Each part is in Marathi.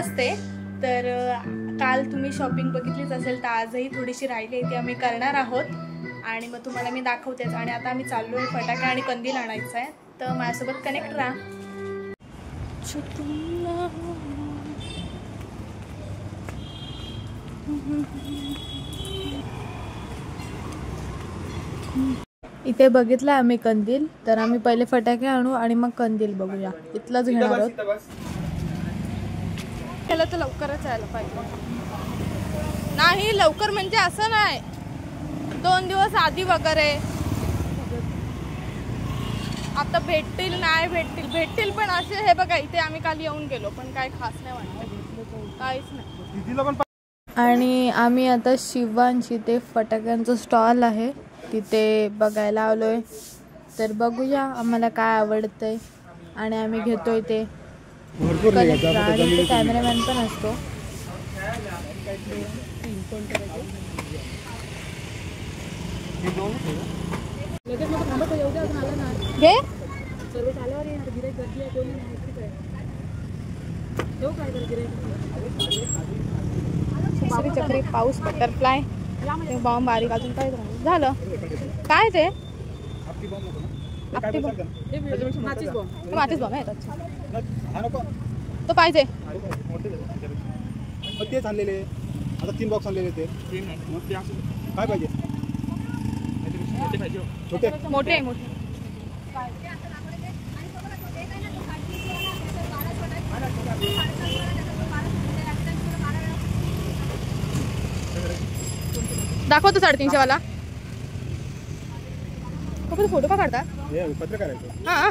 वाजते. तर काल तुम्ही शॉपिंग बघितलीच असेल, तर आजही थोडीशी राहिली ती आम्ही करणार आहोत आणि मग तुम्हाला मी दाखवतेच. आणि आता आम्ही चाललो आहे फटाके आणि कंदील आणायचा आहे, तर माझ्यासोबत कनेक्ट राहा. इथे बघितलं आम्ही कंदील, तर आम्ही पहिले फटाके आणू आणि मग कंदील बघूया. इथलंच घेणार आहोत. त्याला तर लवकरच यायला पाहिजे. नाही लवकर म्हणजे असं नाही, 2 दिवस आधी वगैरे. आता भेटतील नाही भेटतील पण असे हे बघा, इथे आम्ही काल येऊन गेलो पण काय खास नाही वाटलं, काहीच नाही. आणि आम्ही आता शिवांशी ते फटाक्यांचं स्टॉल आहे तिथे बघायला आलोय. तर बघूया आम्हाला काय आवडतंय आणि आम्ही घेतोय ते. कॅमेरामॅन पण असतो. घे चक्री पाऊस बटरफ्लाय बॉम्ब बारीक अजून काय झालं काय ते माचीस बॉम्ब आहे. तो पाहिजे तेच आणलेले. आता 3 बॉक्स आणलेले ते काय पाहिजे. छोटे मोठे आहे मोठे. दाखवतो 350 वाला. फोटो का काढता. हा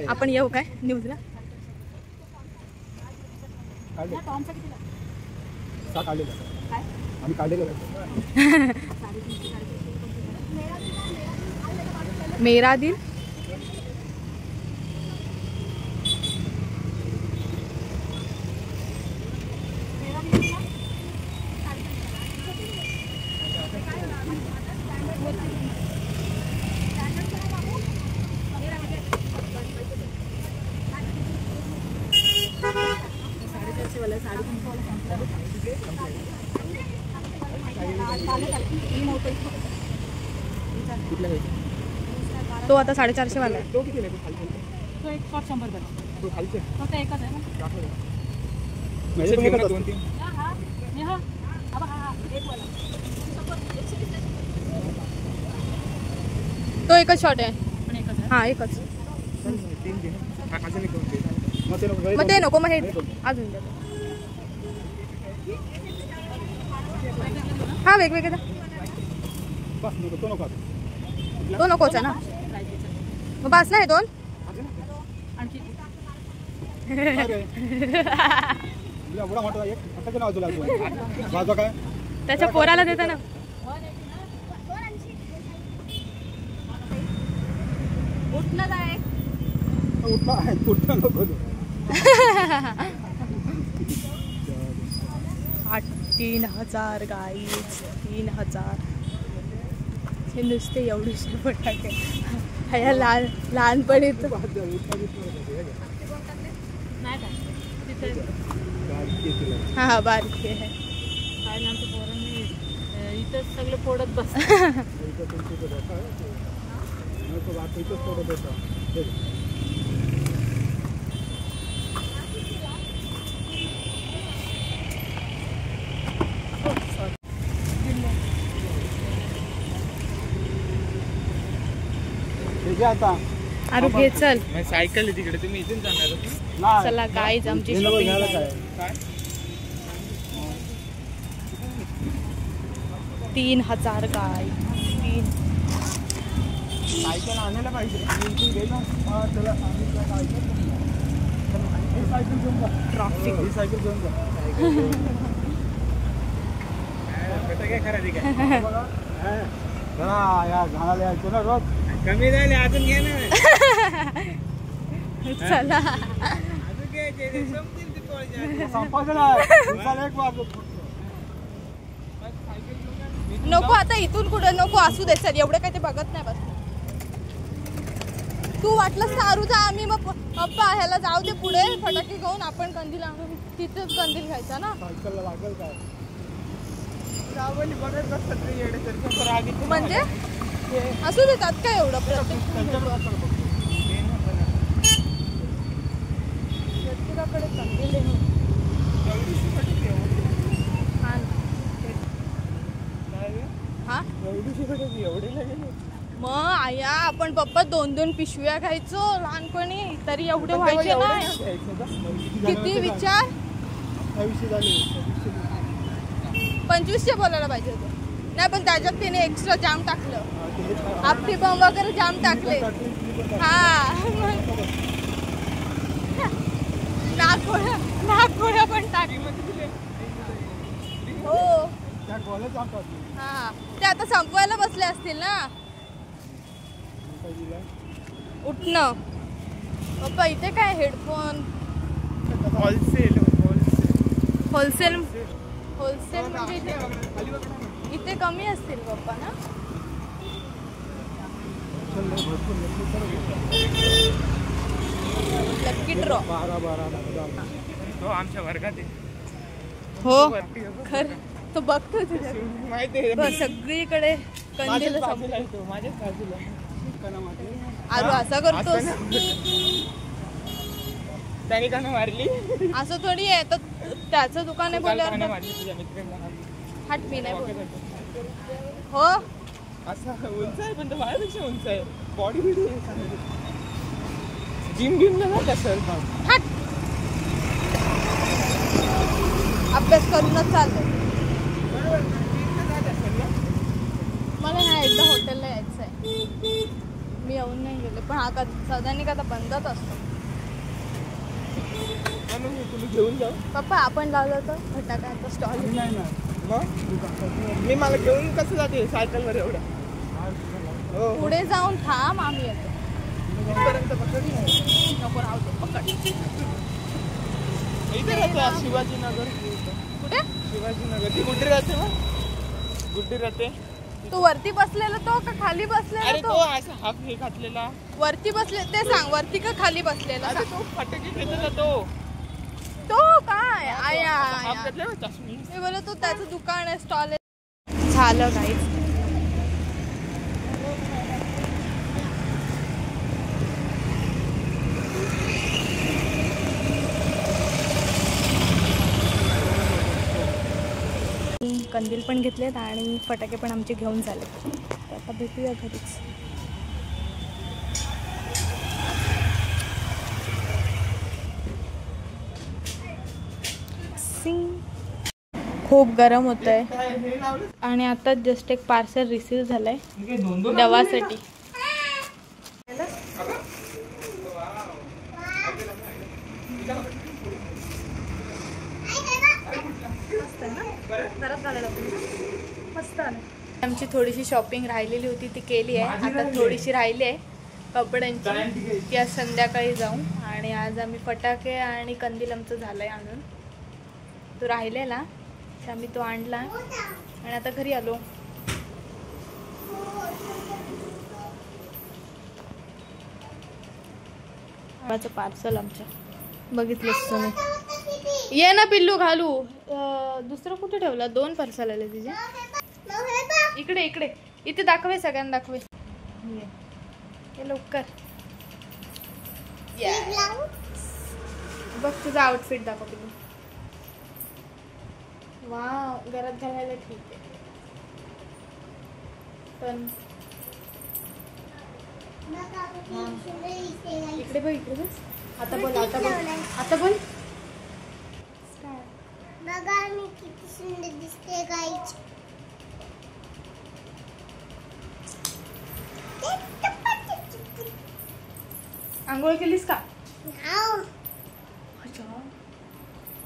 आपण येऊ काय न्यूजला. मेरा दिल तो आता 450 वाला आहे. तो एक 100 तो खालचे फक्त एकच आहे ना. तो एकच शॉट आहे. हा एकच. मग ते नको मग हे अजून हा वेगवेगळे तो नकोच आहे ना. मग बस नाही 2 त्याच्या पोराला देता ना. आठ 3000 गाईज 3000 हे नुसते एवढेशे फटाके. ह्या लहानपणी हा हा बारीक आहे. इथं सगळे फोडत बस. अरे घे चल. सायकल आहे तिकडे, तुम्ही इथून जाणार. चला गाईज आमची शॉपिंग. 3000 गाय. सायकल आणायला पाहिजे. ट्रॅफिक सायकल घेऊन जा. काय खरेदी काय या झाडाला यायचं ना रोज. कमी झाले अजून घे ना. चला अजून घ्यायचे संपायचं नको आता इथून कुठे नको असू दे. सर एवढं काय ते बघत नाही. बस तू वाटलं सारू जा. आम्ही मग पप्पा ह्याला जाऊ दे पुढे फटाके घेऊन आपण कंदील आणू. तिथेच कंदील घ्यायचा ना. सायकलला लागेल काय बघत बसतात म्हणजे असू देतात काय एवढं प्रत्येकाकडे कंदील मग आया आपण पप्पा 2-2 पिशव्या घ्यायचो लहानपणी तरी एवढे व्हायचे नाही. किती विचार 2500 बोलायला पाहिजे होतं. नाही पण त्याच्यात तिने एक्स्ट्रा जाम टाकलं. आपटी बम वगैरे जाम टाकले. हा नागपोळ्या पण टाकले. हो हा ते आता संपवायला बसले असतील ना. उठणं पप्पा इथे काय हेडफोन होलसेल म्हणजे इथे कमी असतील पप्पा ना. लकी ड्रॉ आमच्या वर्गात हो खरं तो बघतो तुझ्या सगळीकडे कंदील अरे असा करतोस त्याने मारली असं थोडी आहे. तर त्याचं दुकान आहे बोलल्यावर हट मी नाही बोल. हो असं उंच आहे पण तो माझ्यापेक्षा उंच आहे. बॉडी बिल्डिंग जिम घेऊन ना सर हट अभ्यास करूनच चालतो. मला ना एकदा हॉटेलला यायचं आहे. मी येऊन नाही गेले पण हा सदानी का बंदच असतो. घेऊन जाऊ पप्पा आपण लावलं तर फटाक्याचा स्टॉल. मी मला घेऊन कसं जाते सायकलवर एवढं. पुढे जाऊन थांब आम्ही येतो. नको राहू दे पकड. इथे राहते शिवाजीनगर. कुठे शिवाजीनगर ती गुड्डी राहते मग गुड्डी राहते. तू वरती बसलेला तो का खाली बसलेला? तो असं हाफ हे घातलेला वरती बसले ते सांग. वरती का खाली बसलेला? तो फटाके खेळत जातो तो काय आया मी बोलत तो त्याचं दुकान आहे स्टॉल आहे. झालं काहीच कंदील पण घेतलेत आणि फटाके पण आमचे घेऊन झाले. आता भेटूया घरीच. खूप गरम होत आहे आणि आता जस्ट एक पार्सल रिसीव झालंय दवासाठी. मस्त आलं. आमची थोडीशी शॉपिंग राहिलेली होती ती केली आहे. आता थोडीशी राहिली आहे कपड्यांची ती आज संध्याकाळी जाऊ. आणि आज आम्ही फटाके आणि कंदील आमचं झालंय आणून. तो राहिलेला तर आम्ही तो आणला आणि आता घरी आलो. पार्सल आमच्या बघितलंच तुम्ही. ये ना पिल्लू घालू. दुसरं कुठे ठेवला? 2 पार्सल आले तिचे. इकडे इकडे इथे दाखवे सगळ्यांना दाखवे. हे लवकर बघ तुझा आउटफिट दाखव पिल्लू. वाव घरात घालायला ठीक आहे पण इकडे बघ इकडे बस. आता बोल आता बोल आता बोल. बघा मी किती सुंदर दिसते गाईच. आंघोळ केलीस का?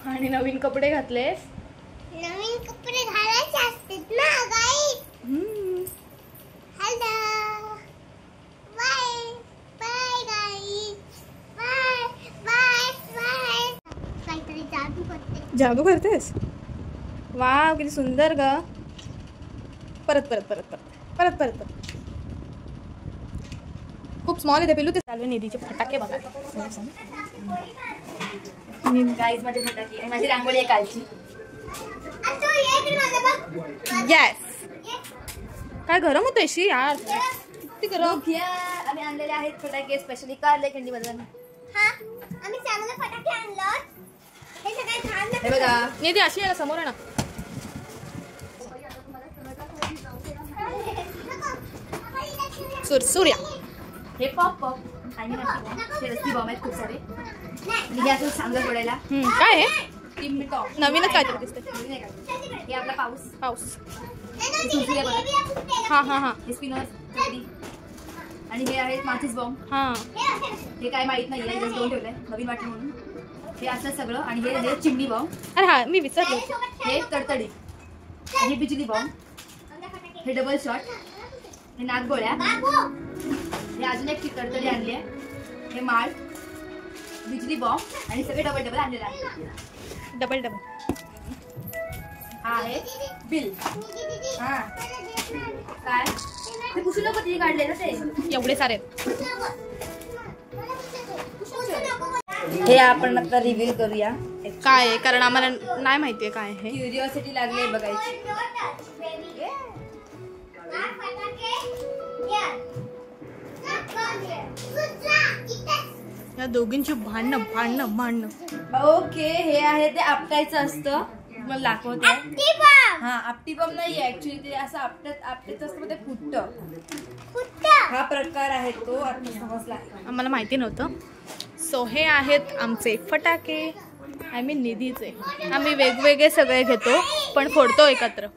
आणि नवीन कपडे घातलेस? नवीन कपडे घालायचे असतात ना गाईच. हॅलो बाय बाय गाईच. Bye bye bye. काहीतरी जादू करते. जादू करतेस? वाव किती सुंदर ग. परत परत परत परत परत परत परत. खूप स्मॉल आहे पिल्लू. ते चालू निधीचे फटाके बघा. गाईज माझे फटाके आणि माझी रांगोळी आहे कालची. येस. काय गरम होत अशी यार. किती गरम. आम्ही आणलेले आहेत फटाके स्पेशली कारले खंडी मधून. आम्ही चांगले फटाके आणलं. हे सगळे छान हे बघा. नाही ती अशी आहे ना समोर आहे ना. सूर्या. हे पॉप आणि हे रस्ती बॉम्ब आहेत खूप सारे. हे असं सांगत पडायला. काय आहे टिम्मी टॉप. नवीनच काहीतरी दिसतंय. हे आपला पाऊस. हा हा हा. हे स्पिनर आणि हे आहेत माचीस बॉम्ब. हा. हे काय माहित नाही जस्ट दोन ठेवलंय नवीन वाटलं म्हणून. हे असं सगळं आणि हे चिमणी बॉम्ब. अरे हा मी विसरलो. हे तडतडी. हे बिजली बॉम्ब. हे डबल शॉट. हे नागगोळ्या. हे अजून एक तडतडी आणली आहे. हे माळ बिजली बॉम्ब आणि सगळे डबल डबल आणलेलं आहे. डबल. हा आहे बिल. हा काय ते पुसू नको तिथे काढले ना ते एवढे सारे. हे आपण आता रिव्हील करूया काय आहे कारण आम्हाला नाही माहितीये काय आहे. क्युरिओसिटी लागली बघायची. या दोघींची भांडणं. ओके हे आहे ते आपटायचं असतं. मला दाखवते. हा आपटी बम नाही ऍक्च्युली ते असं आपटत असतं ते फुटतं. हा प्रकार आहे तो आता समजला. आम्हाला माहिती नव्हतं. सो हे आहेत आमचे फटाके. आय मीन निधीचे. आम्ही वेगवेगळे सगळे घेतो पण फोडतो एकत्र.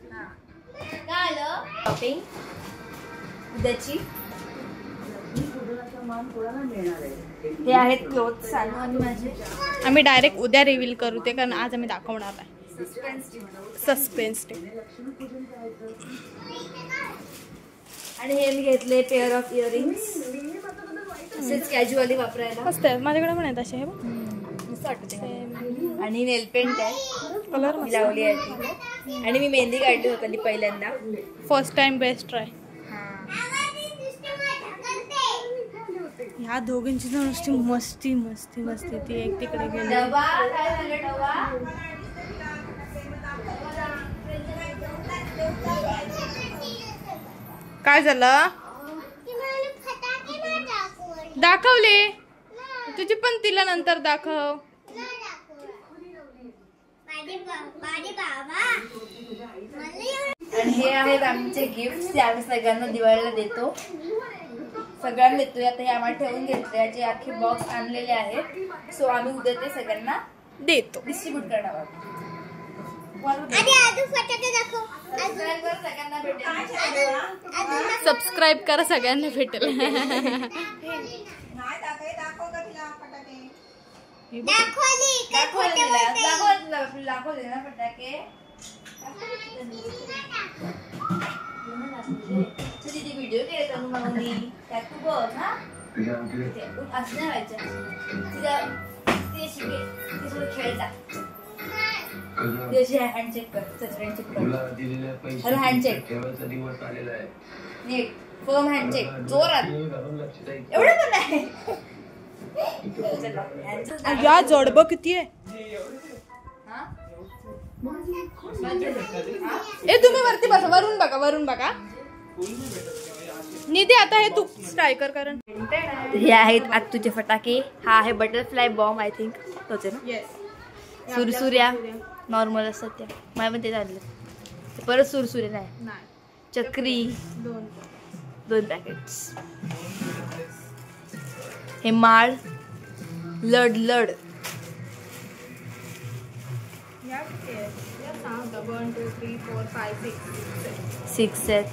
शॉपिंग उद्याची. हे आहेत क्लोथ सानू आणि माझे. आम्ही डायरेक्ट उद्या रिव्हील करू ते कारण आज आम्ही दाखवणार आहे. Suspense day. आणि हे मी घेतले पेअर ऑफ इयरिंग्स असेच कॅज्युअली वापरायला. मस्त आहे. माझ्याकडे पण आहेत असे. हे मस्त वाटते. आणि नेल पेंट आहे कलर मी लावली आहे. आणि मी मेहंदी काढली होती पहिल्यांदा. First time best try. ह्या दोघींची तर नुसती मस्ती ती एक तिकडे गेली. डबा काय झालं डबा. काय झालं. दाखवले तुझी पण तिला नंतर दाखव. आणि हे आहेत आमचे गिफ्ट. ते आम्ही सगळ्यांना दिवाळीला देतो. सगळ्यांना देतो. आता हे आम्हाला ठेवून घेतले. याचे अख्खे बॉक्स आणलेले आहेत. सो आम्ही उद्या ते सगळ्यांना देतो. डिस्ट्रीब्यूट करणार आहोत. सबस्क्राईब करा सगळ्यांना भेटेल. व्हिडिओ त्यात तू बघ. हा असं नाही व्हायचं. ते शिके ते थोडं खेळता. हँडचेक कर. हॅलो हँडचेक नीट फर्म हँडचेक जोरात. एवढं पण नाही. या जडब किती आहे. ए तुम्ही वरती बसा. वरून बघा. निधी आता हे तू ट्राय कर कारण. हे आहेत आत्तूचे फटाके. हा आहे बटरफ्लाय बॉम्ब. आय थिंक तोच आहे ना. सुरसुऱ्या नॉर्मल असतात त्या. मला पण ते आणलं. परत सुरसुरे नाही. चक्री 2 पॅकेट्स. हे माळ लड 1 2 3 4 5 6 आहेत.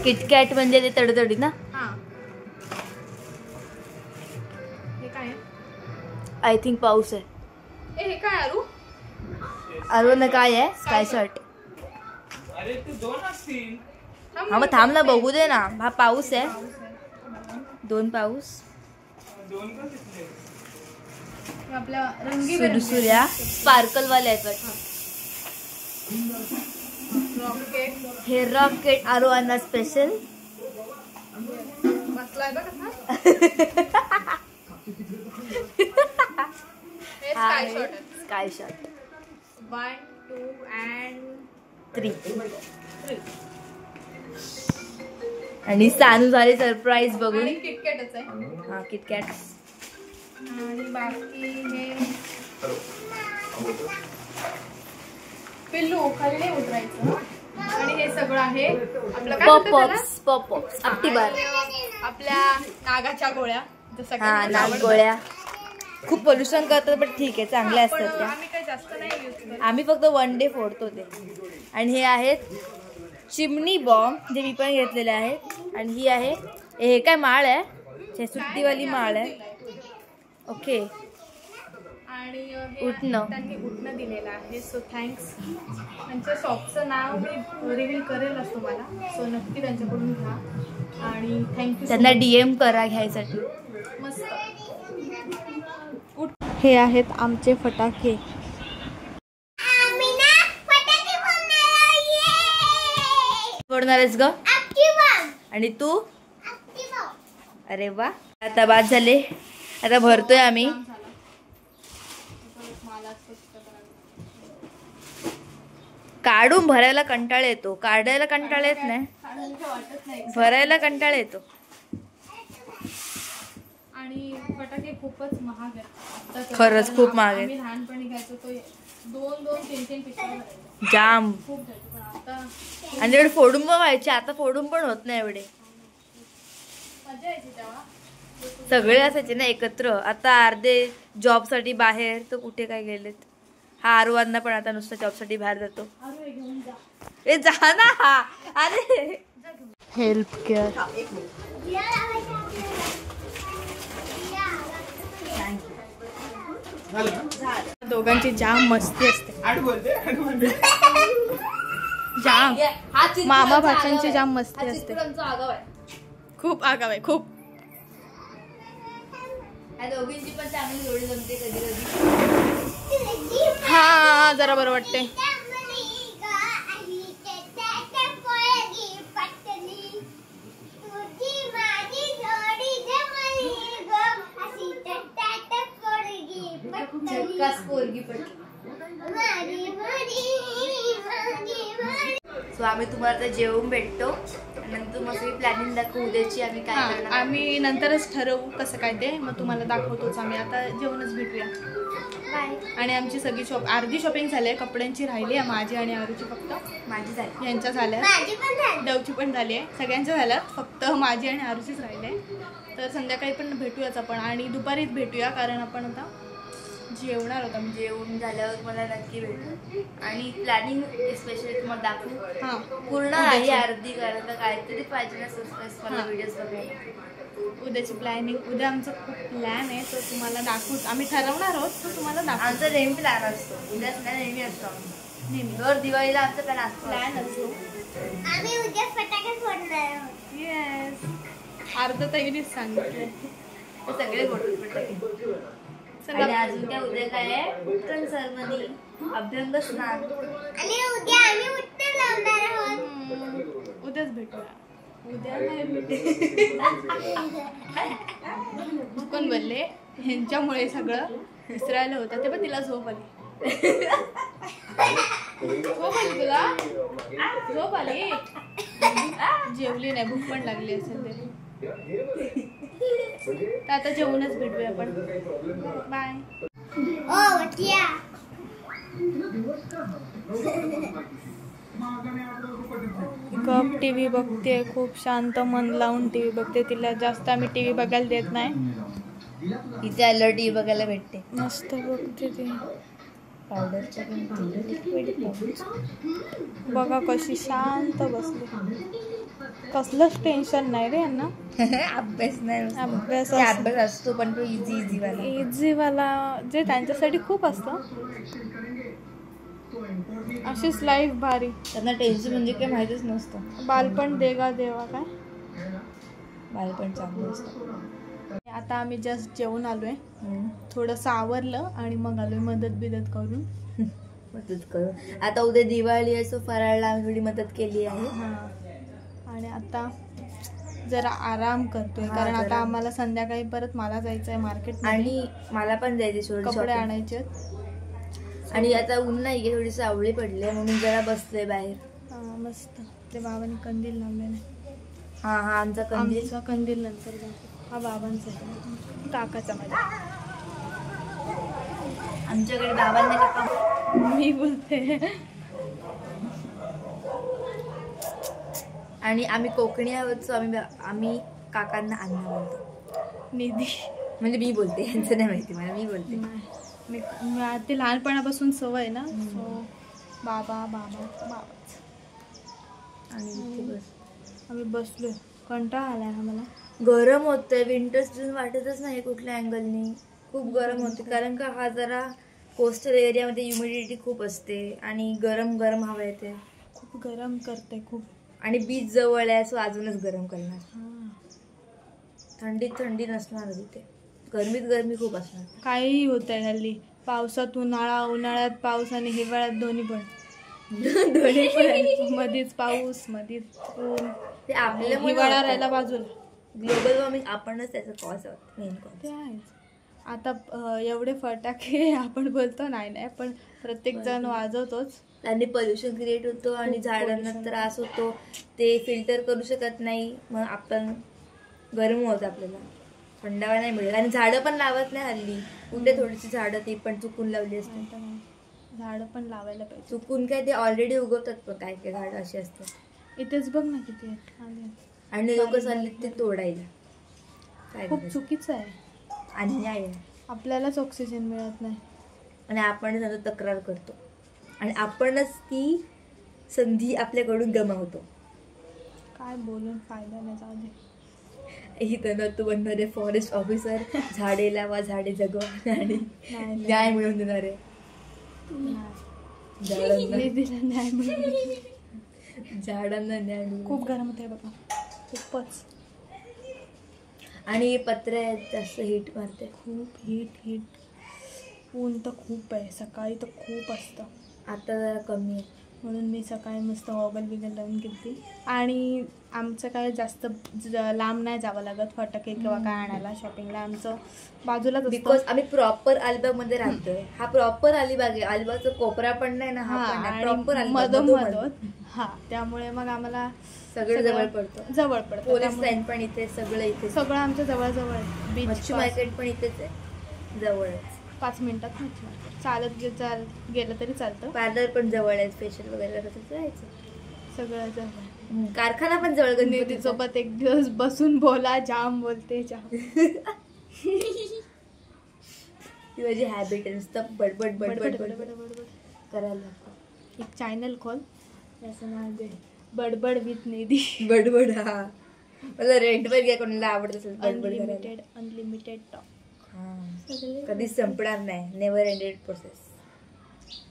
किटकॅट म्हणजे ते तडतडी ना. आय थिंक पाऊस आहे. हे काय अरुण काय आहे. Sky shot. हा मग थांब ना बघू दे ना. हा पाऊस आहे. 2 पाऊस. सुरसुऱ्या स्पार्कलवाले आहेत. हे रॉकेट आरोहना स्पेशल. बसलाय बघ कसा. स्काय शॉट 1 2 and 3 आणि सानू झाली सरप्राईज बघून. किटकॅटच आहे. हा किटकॅट. आणि बाकी हे पिल्लू खाली नाही उतरायचं. आणि हे सगळं आहे आपलं काय पॉपअप्स अक्टिबार. आपल्या नागाच्या गोळ्या जसं हा नाग गोळ्या खूप पोल्युशन करतात पण ठीक आहे चांगल्या असतात त्या. आम्ही काही जास्त नाही यूज करत. आम्ही फक्त 1 डे फोडतो ते. आणि हे आहेत चिमणी बॉम्ब जे मी पण घेतलेले आहेत. आणि ही आहे हे काय माळ आहे सुट्टीवाली माळ आहे. ओके आणि उठणं. त्यांनी उठणं दिलेलं आहे. So thanks. त्यांच्या शॉपचं नाव मी रिव्हील करेलच तुम्हाला. सो नक्की त्यांच्याकडून घ्या. आणि थँक्यू. त्यांना DM करा घ्यायसाठी. मस्त. हे आहेत आमचे फटाके. फोडणार आहेस ग. आणि तू. अरे वा. आता बाद झाले. आता भरतोय आम्ही. काढून भरायला कंटाळा येतो. काढायला कंटाळा येत नाही. भरायला कंटाळा येतो. आणि फटाके खूपच महाग आहेत. खरंच खूप महाग आहेत. आम्ही लहानपणी घ्यायचो तो 2-3 पिशव्या जाम. खूप घ्यायचो. पण आता आणि एवढे फोडून पण व्हायचे. आता फोडून पण होत नाही एवढे. मजा यायची तेव्हा. सगळे असायचे ना एकत्र. आता अर्धे जॉब साठी बाहेर तर कुठे काय गेलेत. हा आरुवांना पण आता नुसतं जॉब साठी बाहेर जातो. ए जा ना. हा अरे हेल्प केअर. दोघांची जाम मस्ती असते. जाम मामा भाच्यांची जाम मस्ती असते. खूप आगाव आहे खूप. दोघींची पण चांगली जोडी जमते कधी कधी. हा जरा बरं वाटते. सो आम्ही तुम्हाला जेवून भेटतो. नंतर मस्त प्लॅनिंग दाखवू उद्याची. आम्ही काय करणार आम्ही नंतरच ठरवू कसं काय ते. मग तुम्हाला दाखवतोच आम्ही. आता जेवणच भेटूया. बाय. आणि आमची सगळी अर्धी शॉपिंग झाली आहे. कपड्यांची राहिली आहे माझी आणि आरूची फक्त. माझी झाली. यांच्या झाल्या. देवची पण झाली आहे. सगळ्यांच्या झाल्यात. फक्त माझी आणि आरूचीच राहिले. तर संध्याकाळी पण भेटूयाच आपण. आणि दुपारीच भेटूया कारण आपण आता जेवणार होता. जेवण झाल्यावर मला नक्की भेटू. आणि प्लॅनिंग स्पेशली तुम्हाला दाखवू. हां पूर्ण आहे अर्धी कारण तर काहीतरी पाहिजे ना सस्पेन्स मला व्हिडिओज बघायला. उद्याची प्लॅनिंग. उद्या आमचा खूप प्लॅन आहे तो तुम्हाला दाखवू. आम्ही ठरवणार आहोत तो तुम्हाला दाखवू. आमचा नेहमी प्लॅन असतो. उद्याच नाही नेहमी असतो. नेहमी दर दिवाळीला आमचा प्लॅन असतो. आम्ही उद्या फटाके फोडणार आहोत. येस. अर्ध तैनीच सांगितलं. सगळे फोटो फटाके. आणि अजून काय उद्या काय आहे उत्तम सर्वनी अभ्यंग स्नान. आणि उद्या आम्ही उत्तर लावणार आहोत. उद्याच भेटूया. उद्या नाही भेटू. कोण बोलले ह्यांच्यामुळे सगळं विसरायला होतं. ते पण तिला झोप आली. झोप आली तुला. झोप आली. जेवली नाही. भूक पण लागली असेल तरी. तर आता जेवूनच भेटूया आपण. बाय. गप टीव्ही बघते. खूप शांत मन लावून टीव्ही बघते. तिला जास्त आम्ही टीव्ही बघायला देत नाही. इथे आल्यावर टीव्ही बघायला भेटते. मस्त बघते ती. पावडरच्या बघा कशी शांत बसली. कसलंच टेन्शन नाही रे यांना. अभ्यास नाही. अभ्यास असतो पण तो इझी वाला जे त्यांच्यासाठी खूप असतं. अशीच लाईफ भारी. त्यांना टेन्शन म्हणजे काय माहितीच नसतं. बालपण देगा देवा काय. बालपण चांगलं असतं. आता आम्ही जस्ट जेवून आलोय. थोडंसं आवरलं आणि मग आलोय मदत करून. आता उद्या दिवाळी आहे. सो फराळला आम्ही थोडी मदत केली आहे. आणि आता जरा आराम करतोय, कारण आता आम्हाला संध्याकाळी परत मला जायचंय मार्केट आणि मला पण जायचे कपडे आणायचे. आणि आता ऊन नाहीये, थोडी सावळी पडली म्हणून जरा बसलोय बाहेर. मस्त. ते बाबांनी कंदील लावलेला. हा आमचा कंदील नंतर जातो. हा बाबांचा काकाचा माझ्या. आमच्याकडे बाबांना काका मी बोलते. आणि आम्ही कोकणी आहोत, सो आम्ही काकांना अण्णा बोलतो. निधी म्हणजे मी बोलते, यांचं नाही माहिती मला, मी बोलते. मी ते लहानपणापासून सवय ना, सो बाबा बाबा बाबाच. आणि आम्ही बसलोय, कंटाळा आलाय आम्हाला. गरम होतंय, विंटर सीझन वाटतच नाही कुठल्या अँगलनी. खूप गरम होते, कारण का हा जरा कोस्टल एरियामध्ये ह्युमिडिटी खूप असते आणि गरम गरम हवा येते. खूप गरम करते खूप. आणि बीच जवळ आहे, सो अजूनच गरम करणार. थंडीत थंडी नसणार तिथे, गरमीत गरमी खूप असणार. काहीही होत आहे हल्ली. पावसात उन्हाळा, उन्हाळ्यात पाऊस आणि हिवाळ्यात दोन्ही पण. मध्येच पाऊस, मध्येच ऊन. ते आपल्याला हिवाळा राहायला बाजूला. ग्लोबल वॉर्मिंग आपणच त्याचा कॉज आहोत, मेन कॉज. ते आहेच. आता एवढे फटाके आपण बोलतो नाही, पण प्रत्येक जण वाजवतोच. त्यांनी पोल्युशन क्रिएट होतो आणि झाडांना त्रास होतो. ते फिल्टर करू शकत नाही, मग आपण गरम होत, आपल्याला थंडावा नाही मिळेल. आणि झाडं पण लावत नाही हल्ली. कुठे थोडीशी झाडं ती पण चुकून लावली असते. झाडं पण लावायला पाहिजे. चुकून काय, ते ऑलरेडी उगवतात पण काय काय झाडं अशी असतात. इथेच बघ ना किती आहेत. आणि लोक चालले ते तोडायला. खूप चुकीचं आहे, अन्याय आहे. आपल्यालाच ऑक्सिजन मिळत नाही आणि आपण त्याचा तक्रार करतो आणि आपणच ती संधी आपल्याकडून गमावतो. काय बोलून फायदा नाही, जाऊ दे. इथं तू बनणारे फॉरेस्ट ऑफिसर, झाडे लावा, झाडे जगवा आणि न्याय मिळवून देणारे. झाडांना न्याय. खूप गरम होते बाबा, खूपच. आणि पत्रे जास्त हिट मारते, खूप हीट. ऊन तर खूप आहे, सकाळी तर खूप असतं. आता जरा कमी आहे, म्हणून मी सकाळी मस्त गॉगल बिगल लावून गेली. आणि आमचं काय जास्त लांब नाही जावं लागत फटाके किंवा काय आणायला शॉपिंगला. आमचं बाजूलाच असतं, बिकॉज आम्ही प्रॉपर अलिबागमध्ये राहतोय. हा प्रॉपर अलिबाग आहे, अलिबागचा कोपरा पण नाही ना, हा प्रॉपर मधोमध. हा, त्यामुळे मग आम्हाला सगळं जवळ पडतं. जवळ पडतं. पोलीस लाईन पण इथे, सगळं इथे, सगळं आमच्या जवळ आहे. बीच मार्केट पण इथेच आहे, जवळच. 5 मिनिटात चालत गेलं तरी चालतं. पार्लर पण जवळ आहे, स्पेशल वगैरे जायचं, सगळं जवळ. कारखाना पण जवळ. गणपती सोबत एक दिवस बसून बोला, जाम बोलते जाम. ती माझी हॅबिट आहे, नुसतं बडबड बडबड करायला लागतं. एक चॅनल खोल, त्याचं नाव दे बडबड विथ निधी. बडबड. हा, मला रेंटवर घ्या, कोणाला आवडत असेल बडबड. Unlimited talk. कधीच संपणार नाही, नेव्हर एंडेड प्रोसेस.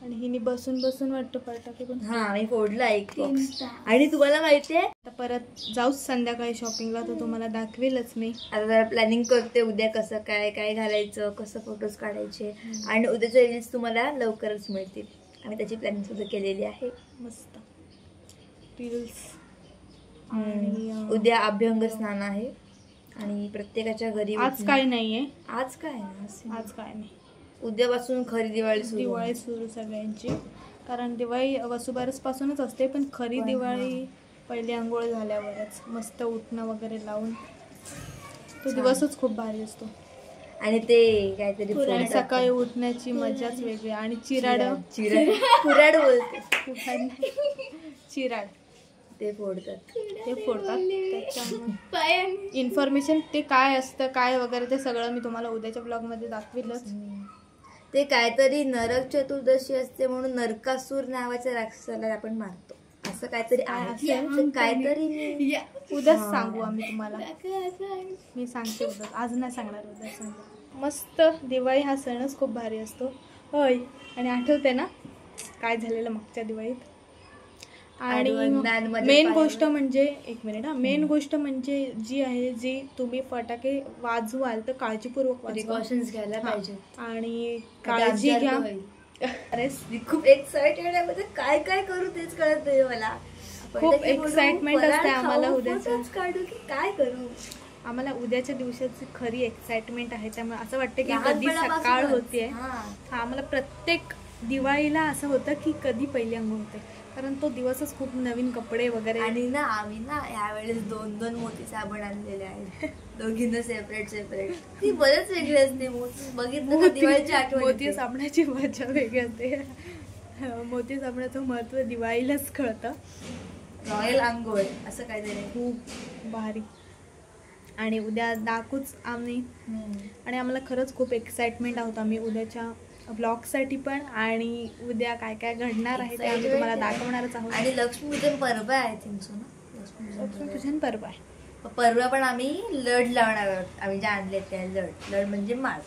आणि हिने बसून वाटतं फटाके पण. हा, मी फोडला एक बॉक्स. आणि तुम्हाला माहितीये, आता परत जाऊच संध्याकाळी शॉपिंगला, तर तुम्हाला दाखवेलच मी. आता जरा प्लॅनिंग करते उद्या कसं काय घालायचं, कसं फोटोज काढायचे. आणि उद्याचे रील्स तुम्हाला लवकरच मिळतील. आणि त्याची प्लॅनिंग सुद्धा केलेली आहे मस्त. रील्स. आणि उद्या अभ्यंग स्नान आहे आणि प्रत्येकाच्या घरी. आज काय नाहीये, आज काय नाही. उद्यापासून खरी दिवाळी सुरू सगळ्यांची. कारण दिवाळी वसुबारस पासूनच असते, पण खरी दिवाळी पहिली आंघोळ झाल्यावरच मस्त उठणं वगैरे लावून तो दिवसच खूप भारी असतो. आणि ते काहीतरी सकाळी उठण्याची मजाच वेगळी. आणि चिराड बोलते, चिराड ते फोडतात. त्याच्यामुळे इन्फॉर्मेशन ते काय असतं काय वगैरे ते सगळं मी तुम्हाला उद्याच्या ब्लॉग मध्ये दाखविलच. ते काहीतरी नरक चतुर्दशी असते म्हणून नरकासूर नावाच्या राक्षसाला आपण मारतो, असं काहीतरी काहीतरी. उद्याच सांगू आम्ही तुम्हाला. मी सांगते उद्या, आज नाही सांगणार, उद्या सांगू. मस्त. दिवाळी हा सणच खूप भारी असतो. होय. आणि आठवते ना काय झालेलं मागच्या दिवाळीत. आणि मेन गोष्ट म्हणजे मेन गोष्ट म्हणजे जी आहे, जी तुम्ही फटाके वाजवाल तर काळजीपूर्वक प्रिकॉशन्स घ्यायला पाहिजे. आणि काळजी घ्या. अरे खूप एक्साइटेड आहे, म्हणजे काय करू तेच कळत नाही मला. खूप एक्साइटमेंट असते आम्हाला उद्याचं. काढू की काय करू. आम्हाला उद्याच्या दिवसाची खरी एक्साइटमेंट आहे. त्यामुळे असं वाटतं की कधी सकाळ होतीये. आम्हाला प्रत्येक दिवाळीला असं होतं की कधी पहिली अंघोळ होते, कारण तो दिवसच खूप नवीन कपडे वगैरे. आणि ना आम्ही ना यावेळेस 2-2 मोती साबण आणलेले आहेत दोघींना सेपरेट. ती बरेच वेगळी असते. बघितलं का दिवाळीची आठवण. मोती साबणाची मजा वेगळी असते. मोती साबणाचं महत्व दिवाळीलाच कळतं. रॉयल अंघोळ असं काहीतरी खूप भारी. आणि उद्या दाखवूच आम्ही. आणि आम्हाला खरंच खूप एक्साइटमेंट आहोत आम्ही उद्याच्या ब्लॉगसाठी पण. आणि उद्या काय काय घडणार आहे ते आम्ही तुम्हाला दाखवणारच आहोत. आणि लक्ष्मीपूजन पर्व आहे तुमचं ना. लक्ष्मीपूजन पर्व आहे. पर्व पण आम्ही लड लावणार आहोत. आम्ही जे आणले त्या लड म्हणजे माळ.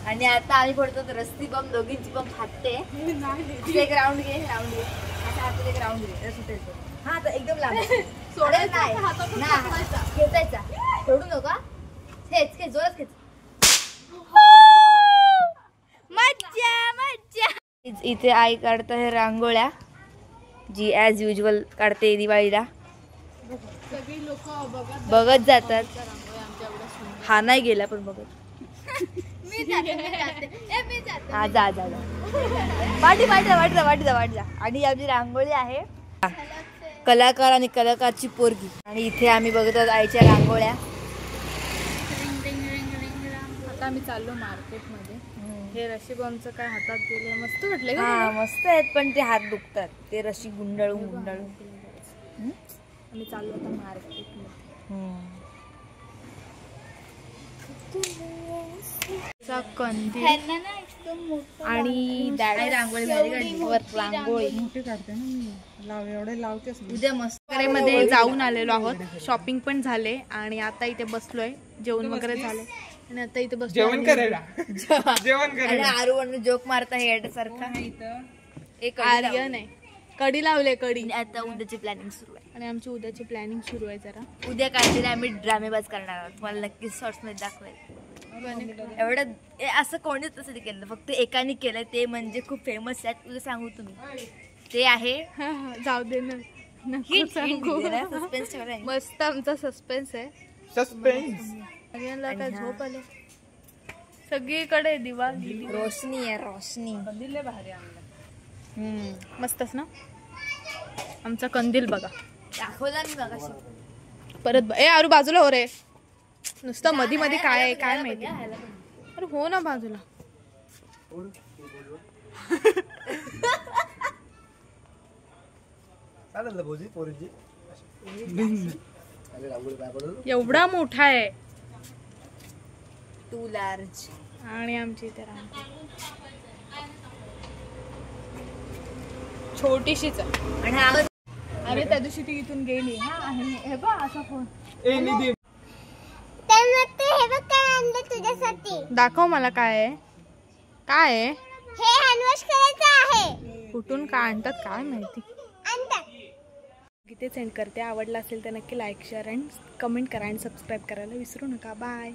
आणि आता आम्ही पडतो रस्ती बम दोघींची बम फाटते. एक राऊंड घे आता हातात एक राऊंड घे रस्ती. हा आता एकदम लांब सोडायचा खेचायचा. सोडू नका. खेच जोरात खेच. मज्जा. इथे आई काढत आहे रांगोळ्या, जी ऍज युजल काढते दिवाळीला. सगळी लोक बघत जातात. हा नाही गेला पण बघत. हा जा वाट जा. आणि आमची रांगोळी आहे कलाकार आणि कलाकारची पोरगी. आणि इथे आम्ही बघत आहोत आईच्या रांगोळ्या. आता आम्ही चाललो मार्केटमध्ये. हे रशी बॉम्बचं काय हातात दिले मस्त वाटले का. हा मस्त आहेत पण ते हात दुखतात ते रशी गुंडाळून. आम्ही चाललो आता मार्केटमध्ये. कंदील आणि रांगोळी मोठी काढते ना एवढे लावतेस. उद्या मस्त मध्ये जाऊन आलेलो आहोत. शॉपिंग पण झाले आणि आता इथे बसलोय. जेवण वगैरे झाले आणि आता इथे बसलो जेवण करायला. आरू जोक मारता सारखा. एक आर्यन आहे. कडी लावले कडी. आता उद्याची प्लॅनिंग सुरू आहे. आणि आमची उद्याची प्लॅनिंग सुरू आहे. जरा उद्या काहीतरी आम्ही ड्रामेबाज करणार आहोत. तुम्हाला नक्कीच शॉर्ट्स मध्ये दाखवेल. एवढं असं कोणीच तसं केलं, फक्त एकाने केलं ते म्हणजे खूप फेमस आहे. तुला सांगू तुम्ही ते आहे. जाऊ दे ना. सस्पेन्स मस्त आमचा सस्पेन्स आहे. काय झोप आले. सगळीकडे दिवाळी रोशनी आहे. रोशनी मस्तच ना. आमचा कंदील बघा. दाखवला मी बघा परत. ए आरू बाजूला हो रे. नुसतं मध्ये मध्ये काय आहे काय माहिती. अरे हो ना बाजूला. एवढा मोठा आहे. 2 लार्ज. आणि आमची इथे छोटीशीच आहे. आणि अरे त्या दिवशी ती इथून गेली. हे बघ असा फोन. तुझ्यासाठी दाखव मला काय आहे. काय आहे हे हॅन्डवॉश करायचं आहे. कुठून काय आणतात काय माहिती. किती सेंड करते. आवडला असेल तर नक्की लाईक शेअर अँड कमेंट करा आणि सबस्क्राईब करायला विसरू नका. बाय.